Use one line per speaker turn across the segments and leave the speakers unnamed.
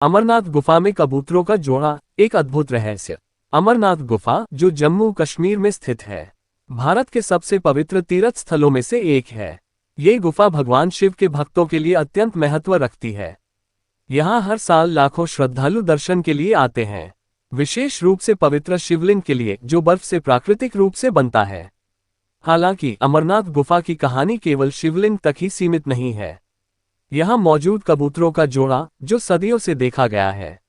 अमरनाथ गुफा में कबूतरों का जोड़ा, एक अद्भुत रहस्य। अमरनाथ गुफा, जो जम्मू कश्मीर में स्थित है, भारत के सबसे पवित्र तीर्थ स्थलों में से एक है। ये गुफा भगवान शिव के भक्तों के लिए अत्यंत महत्व रखती है। यहाँ हर साल लाखों श्रद्धालु दर्शन के लिए आते हैं, विशेष रूप से पवित्र शिवलिंग के लिए, जो बर्फ से प्राकृतिक रूप से बनता है। हालांकि अमरनाथ गुफा की कहानी केवल शिवलिंग तक ही सीमित नहीं है। यहाँ मौजूद कबूतरों का जोड़ा, जो सदियों से देखा गया है,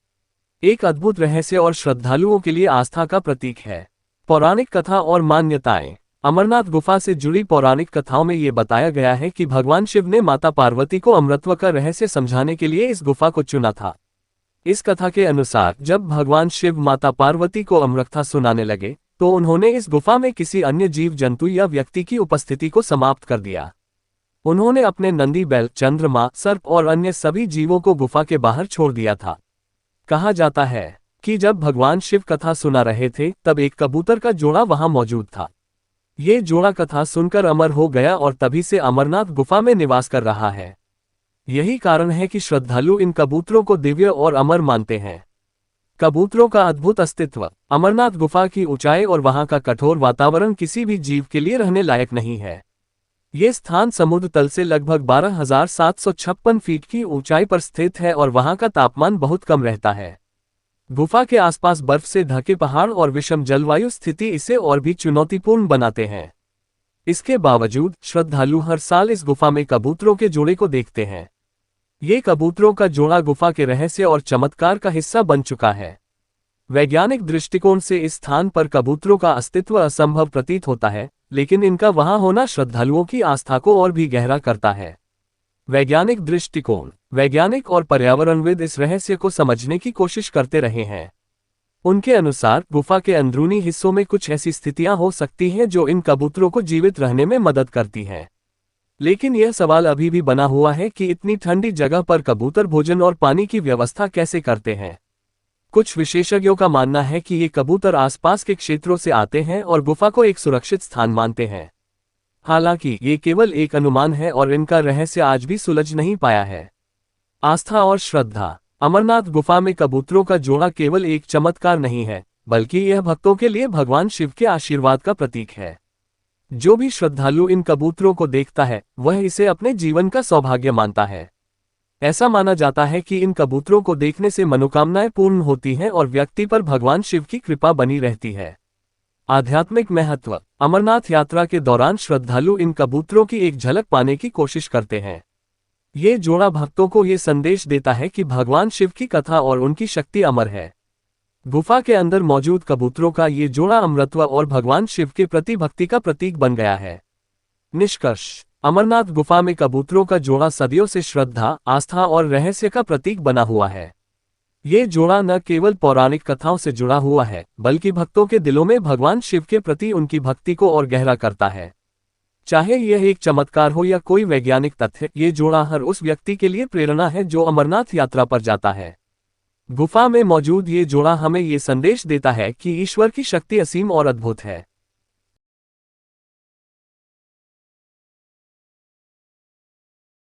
एक अद्भुत रहस्य और श्रद्धालुओं के लिए आस्था का प्रतीक है। पौराणिक कथा और मान्यताएं। अमरनाथ गुफा से जुड़ी पौराणिक कथाओं में ये बताया गया है कि भगवान शिव ने माता पार्वती को अमृतत्व का रहस्य समझाने के लिए इस गुफा को चुना था। इस कथा के अनुसार जब भगवान शिव माता पार्वती को अमृतत्व सुनाने लगे, तो उन्होंने इस गुफा में किसी अन्य जीव जंतु या व्यक्ति की उपस्थिति को समाप्त कर दिया। उन्होंने अपने नंदी बैल, चंद्रमा, सर्प और अन्य सभी जीवों को गुफा के बाहर छोड़ दिया था। कहा जाता है कि जब भगवान शिव कथा सुना रहे थे, तब एक कबूतर का जोड़ा वहां मौजूद था। ये जोड़ा कथा सुनकर अमर हो गया और तभी से अमरनाथ गुफा में निवास कर रहा है। यही कारण है कि श्रद्धालु इन कबूतरों को दिव्य और अमर मानते हैं। कबूतरों का अद्भुत अस्तित्व। अमरनाथ गुफा की ऊंचाई और वहां का कठोर वातावरण किसी भी जीव के लिए रहने लायक नहीं है। ये स्थान समुद्र तल से लगभग 12,756 फीट की ऊंचाई पर स्थित है और वहां का तापमान बहुत कम रहता है। गुफा के आसपास बर्फ से ढके पहाड़ और विषम जलवायु स्थिति इसे और भी चुनौतीपूर्ण बनाते हैं। इसके बावजूद श्रद्धालु हर साल इस गुफा में कबूतरों के जोड़े को देखते हैं। ये कबूतरों का जोड़ा गुफा के रहस्य और चमत्कार का हिस्सा बन चुका है। वैज्ञानिक दृष्टिकोण से इस स्थान पर कबूतरों का अस्तित्व असंभव प्रतीत होता है, लेकिन इनका वहां होना श्रद्धालुओं की आस्था को और भी गहरा करता है। वैज्ञानिक दृष्टिकोण। वैज्ञानिक और पर्यावरणविद इस रहस्य को समझने की कोशिश करते रहे हैं। उनके अनुसार गुफा के अंदरूनी हिस्सों में कुछ ऐसी स्थितियां हो सकती हैं जो इन कबूतरों को जीवित रहने में मदद करती हैं। लेकिन यह सवाल अभी भी बना हुआ है कि इतनी ठंडी जगह पर कबूतर भोजन और पानी की व्यवस्था कैसे करते हैं। कुछ विशेषज्ञों का मानना है कि ये कबूतर आसपास के क्षेत्रों से आते हैं और गुफा को एक सुरक्षित स्थान मानते हैं। हालांकि ये केवल एक अनुमान है और इनका रहस्य आज भी सुलझ नहीं पाया है। आस्था और श्रद्धा। अमरनाथ गुफा में कबूतरों का जोड़ा केवल एक चमत्कार नहीं है, बल्कि यह भक्तों के लिए भगवान शिव के आशीर्वाद का प्रतीक है। जो भी श्रद्धालु इन कबूतरों को देखता है, वह इसे अपने जीवन का सौभाग्य मानता है। ऐसा माना जाता है कि इन कबूतरों को देखने से मनोकामनाएं पूर्ण होती हैं और व्यक्ति पर भगवान शिव की कृपा बनी रहती है। आध्यात्मिक महत्व। अमरनाथ यात्रा के दौरान श्रद्धालु इन कबूतरों की एक झलक पाने की कोशिश करते हैं। ये जोड़ा भक्तों को ये संदेश देता है कि भगवान शिव की कथा और उनकी शक्ति अमर है। गुफा के अंदर मौजूद कबूतरों का ये जोड़ा अमरत्व और भगवान शिव के प्रति भक्ति का प्रतीक बन गया है। निष्कर्ष। अमरनाथ गुफा में कबूतरों का जोड़ा सदियों से श्रद्धा, आस्था और रहस्य का प्रतीक बना हुआ है। ये जोड़ा न केवल पौराणिक कथाओं से जुड़ा हुआ है, बल्कि भक्तों के दिलों में भगवान शिव के प्रति उनकी भक्ति को और गहरा करता है। चाहे यह एक चमत्कार हो या कोई वैज्ञानिक तथ्य, ये जोड़ा हर उस व्यक्ति के लिए प्रेरणा है जो अमरनाथ यात्रा पर जाता है। गुफा में मौजूद ये जोड़ा हमें ये संदेश देता है कि ईश्वर की शक्ति असीम और अद्भुत है।